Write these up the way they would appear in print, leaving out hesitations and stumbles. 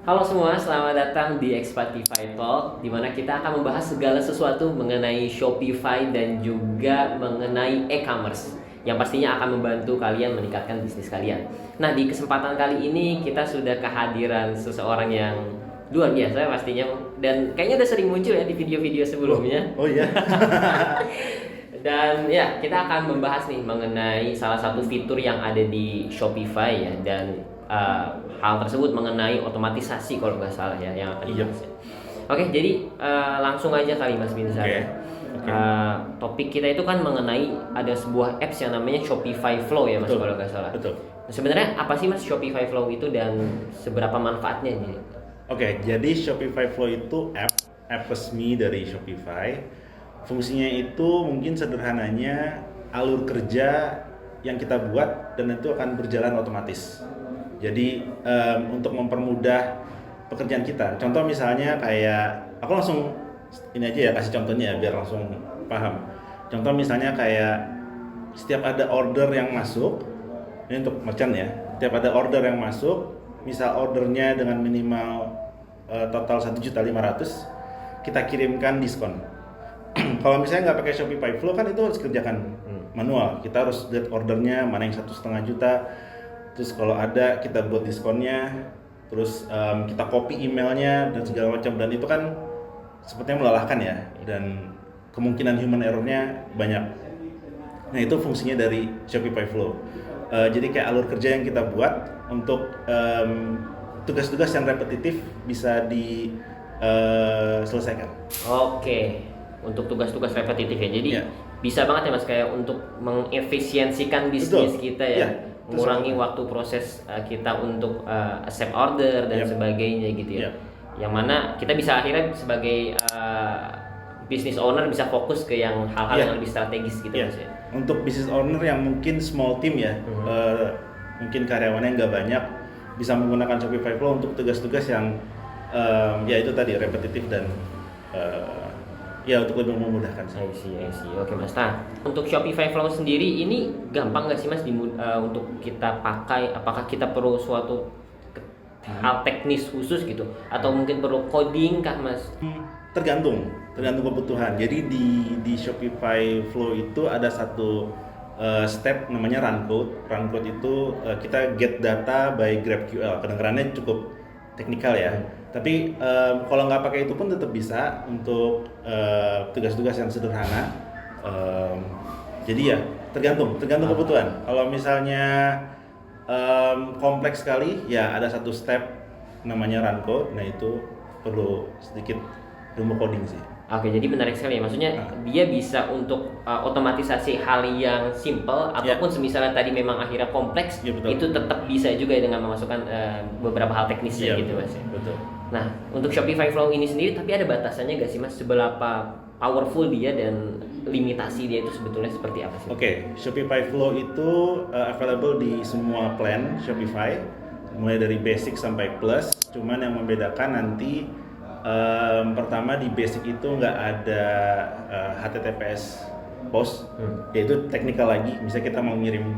Halo semua, selamat datang di Expatify Talk, di mana kita akan membahas segala sesuatu mengenai Shopify dan juga mengenai e-commerce yang pastinya akan membantu kalian meningkatkan bisnis kalian. Nah, di kesempatan kali ini kita sudah kehadiran seseorang yang luar biasa pastinya, dan kayaknya udah sering muncul ya di video-video sebelumnya. Oh iya. Dan ya, kita akan membahas nih mengenai salah satu fitur yang ada di Shopify ya, dan hal tersebut mengenai otomatisasi kalau nggak salah ya yang akan Iya. dibahas ya. Oke, jadi langsung aja kali Mas Binsar. Oke. Oke. Topik kita itu kan mengenai ada sebuah apps yang namanya Shopify Flow ya Mas, Betul. kalau nggak salah. Betul. Nah, sebenarnya apa sih Mas Shopify Flow itu dan seberapa manfaatnya nih? Oke, jadi Shopify Flow itu app resmi dari Shopify. Fungsinya itu mungkin sederhananya alur kerja yang kita buat dan itu akan berjalan otomatis. Jadi untuk mempermudah pekerjaan kita. Contoh misalnya kayak aku langsung ini aja ya, kasih contohnya ya biar langsung paham. Contoh misalnya kayak setiap ada order yang masuk, ini untuk merchant ya. Setiap ada order yang masuk, misal ordernya dengan minimal total 1.500.000, kita kirimkan diskon. Kalau misalnya nggak pakai Shopify Flow kan itu harus kerjakan manual. Kita harus lihat ordernya mana yang 1,5 juta. Terus kalau ada kita buat diskonnya. Terus kita copy emailnya dan segala macam. Dan itu kan sepertinya melelahkan ya. Dan kemungkinan human errornya banyak. Nah itu fungsinya dari Shopify Flow. Jadi kayak alur kerja yang kita buat untuk tugas-tugas yang repetitif bisa diselesaikan. Oke, untuk tugas-tugas repetitif ya. Jadi Ya. bisa banget ya Mas kayak untuk mengefisiensikan bisnis Betul. kita ya, Ya, mengurangi betul. waktu proses kita untuk accept order dan Yap. sebagainya gitu ya. Yap. Yang mana kita bisa akhirnya sebagai business owner bisa fokus ke yang hal-hal Ya. yang lebih strategis gitu Ya. Mas ya. Untuk business owner yang mungkin small team ya, mungkin karyawannya nggak banyak, bisa menggunakan Shopify Flow untuk tugas-tugas yang ya itu tadi repetitif dan ya untuk lebih memudahkan. I see. Oke Mas. Nah, untuk Shopify Flow sendiri ini gampang nggak sih Mas untuk kita pakai? Apakah kita perlu suatu hal teknis khusus gitu? Atau mungkin perlu coding kah Mas? Tergantung kebutuhan. Jadi di Shopify Flow itu ada satu step namanya run code. Run code itu kita get data by GraphQL. Kedengarannya cukup teknikal ya. Tapi kalau nggak pakai itu pun tetap bisa untuk tugas-tugas yang sederhana. Jadi ya tergantung kebutuhan. Kalau misalnya kompleks sekali, ya ada satu step namanya run code. Nah itu perlu sedikit ilmu coding sih. Oke, jadi menarik sekali ya. Maksudnya dia bisa untuk otomatisasi hal yang simple ataupun semisalnya tadi memang akhirnya kompleks, Ya, betul. itu tetap bisa juga ya dengan memasukkan beberapa hal teknisnya Iya, gitu betul. Mas ya. Betul. Nah, untuk Shopify Flow ini sendiri tapi ada batasannya nggak sih Mas? Seberapa powerful dia dan limitasi dia itu sebetulnya seperti apa sih? Oke, Shopify Flow itu available di semua plan Shopify, mulai dari basic sampai plus. Cuman yang membedakan nanti pertama di basic itu nggak ada HTTPS post, yaitu technical lagi. Misalnya kita mau ngirim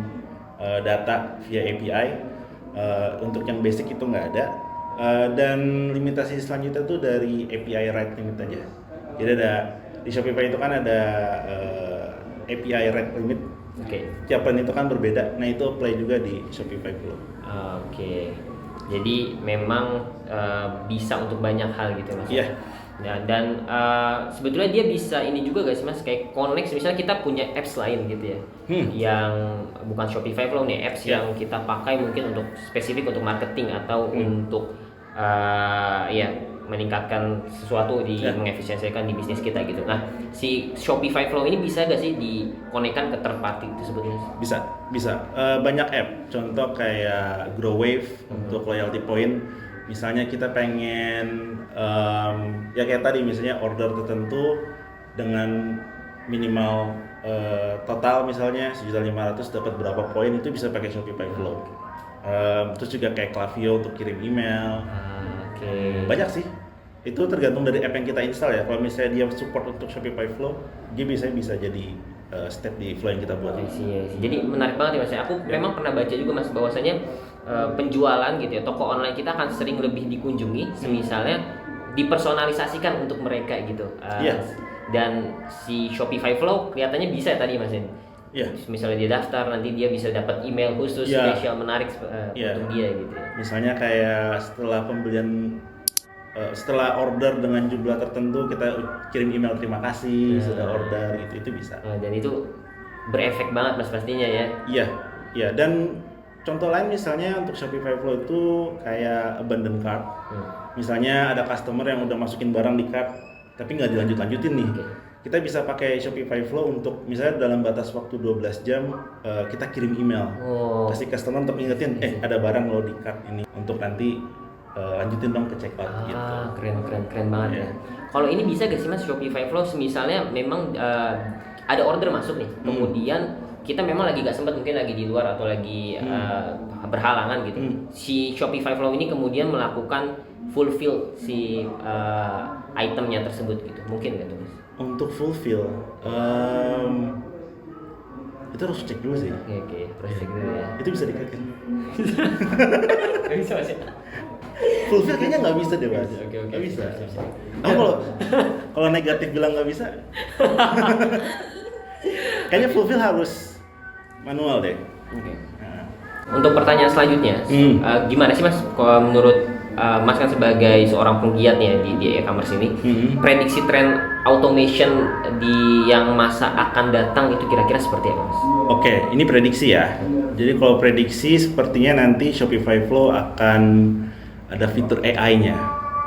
data via API, untuk yang basic itu nggak ada. Dan limitasi selanjutnya tuh dari API rate limit aja. Jadi ada di Shopify itu kan ada API rate limit. Oke. Tiap plan itu kan berbeda. Nah itu apply juga di Shopify Flow. Oke. Jadi memang bisa untuk banyak hal gitu Mas. Iya. Ya, dan sebetulnya dia bisa ini juga guys Mas, kayak connect misalnya kita punya apps lain gitu ya, yang bukan Shopify Flow nih, apps Ya. yang kita pakai mungkin untuk spesifik untuk marketing atau untuk ya meningkatkan sesuatu Ya. mengefisiensikan di bisnis kita gitu. Nah, si Shopify Flow ini bisa gak sih dikonekkan ke third party itu sebetulnya? Bisa. Banyak app. Contoh kayak Growwave untuk loyalty point. Misalnya kita pengen ya kayak tadi misalnya order tertentu dengan minimal total misalnya 1.500.000 dapat berapa poin, itu bisa pakai Shopify Flow. Terus juga kayak Klaviyo untuk kirim email. Oke. Banyak sih. Itu tergantung dari app yang kita install ya. Kalau misalnya dia support untuk Shopify Flow, dia bisa jadi step di flow yang kita buat. Iya sih. Jadi menarik banget ya Mas. Aku memang pernah baca juga Mas bahwasanya penjualan gitu ya, toko online kita akan sering lebih dikunjungi, semisalnya dipersonalisasikan untuk mereka gitu. Iya. Dan si Shopify Flow kelihatannya bisa tadi Mas Hen. Iya. Misalnya dia daftar, nanti dia bisa dapat email khusus Iya. spesial menarik Iya. untuk dia gitu ya. Misalnya kayak setelah order dengan jumlah tertentu kita kirim email terima kasih sudah order, itu bisa. Dan itu berefek banget Mas pastinya ya. Iya, iya. Dan contoh lain misalnya untuk Shopify Flow itu kayak abandon cart. Misalnya ada customer yang udah masukin barang di cart tapi nggak dilanjutin nih. Oke. Kita bisa pakai Shopify Flow untuk misalnya dalam batas waktu 12 jam kita kirim email. Kasih customer untuk ingetin, ada barang lo di cart ini untuk nanti lanjutin dong ke checkout gitu. Keren banget ya. Kalau ini bisa gak sih Mas Shopify Flow misalnya memang ada order masuk nih, kemudian kita memang lagi gak sempat, mungkin lagi di luar atau lagi berhalangan gitu. Si Shopify Flow ini kemudian melakukan fulfill si itemnya tersebut gitu. Mungkin gak tuh Mas? Untuk fulfill itu harus cek dulu sih. Oke, terus cek dulu ya. Itu bisa dikatakan. Gak bisa Mas. Fulfill kayaknya nggak bisa deh Mas. Oke. Nggak bisa. Siap. Kalau negatif bilang nggak bisa, kayaknya fulfill harus manual deh. Oke. Nah. Untuk pertanyaan selanjutnya, gimana sih Mas? Kalau menurut Mas kan sebagai seorang penggiat ya di e-commerce ini, prediksi tren automation di yang masa akan datang itu kira-kira seperti apa Mas? Oke, ini prediksi ya. Jadi kalau prediksi sepertinya nanti Shopify Flow akan ada fitur AI-nya.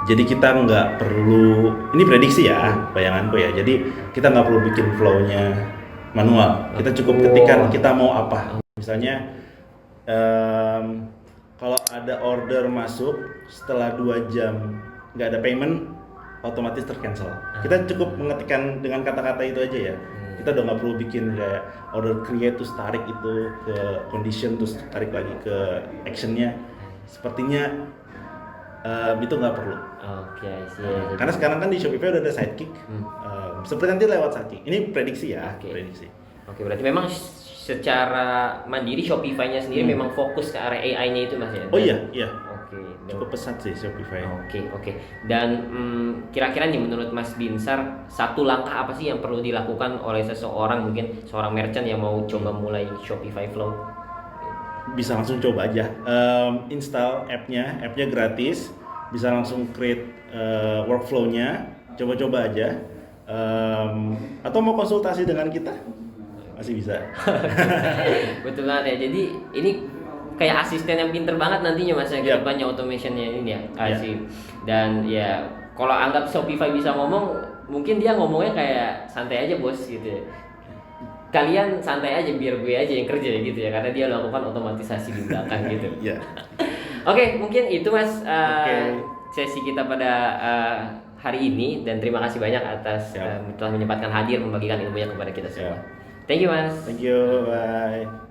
Jadi kita nggak perlu, ini prediksi ya, bayanganku ya. Jadi kita nggak perlu bikin flow-nya manual. Kita cukup ketikkan kita mau apa. Misalnya kalau ada order masuk setelah 2 jam nggak ada payment, otomatis tercancel. Kita cukup mengetikkan dengan kata-kata itu aja ya. Kita udah nggak perlu bikin kayak order create terus tarik itu ke condition terus tarik lagi ke actionnya. Sepertinya itu nggak perlu. Oke, sih. Karena sekarang kan di Shopify udah ada sidekick. Seperti nanti lewat sidekick. Ini prediksi ya. Oke. Prediksi. Oke, berarti memang secara mandiri Shopify-nya sendiri memang fokus ke arah AI-nya itu Mas ya? Oh iya. Oke. Cukup pesat sih Shopify. Oke. Dan kira-kira nih menurut Mas Binsar, satu langkah apa sih yang perlu dilakukan oleh seseorang, mungkin seorang merchant yang mau coba mulai Shopify Flow? Bisa langsung coba aja. Install app-nya gratis. Bisa langsung create workflow-nya. Coba-coba aja. Atau mau konsultasi dengan kita? Masih bisa. Betul banget ya. Jadi ini kayak asisten yang pinter banget nantinya Mas ya, kedepannya automationnya ini ya. Asik. Dan ya kalau anggap Shopify bisa ngomong, mungkin dia ngomongnya kayak santai aja bos gitu ya. Kalian santai aja, biar gue aja yang kerja gitu ya, karena dia melakukan otomatisasi di belakang gitu. Iya. Oke, mungkin itu Mas sesi kita pada hari ini, dan terima kasih banyak atas telah menyempatkan hadir membagikan ilmunya kepada kita semua. Thank you Mas. Thank you, bye.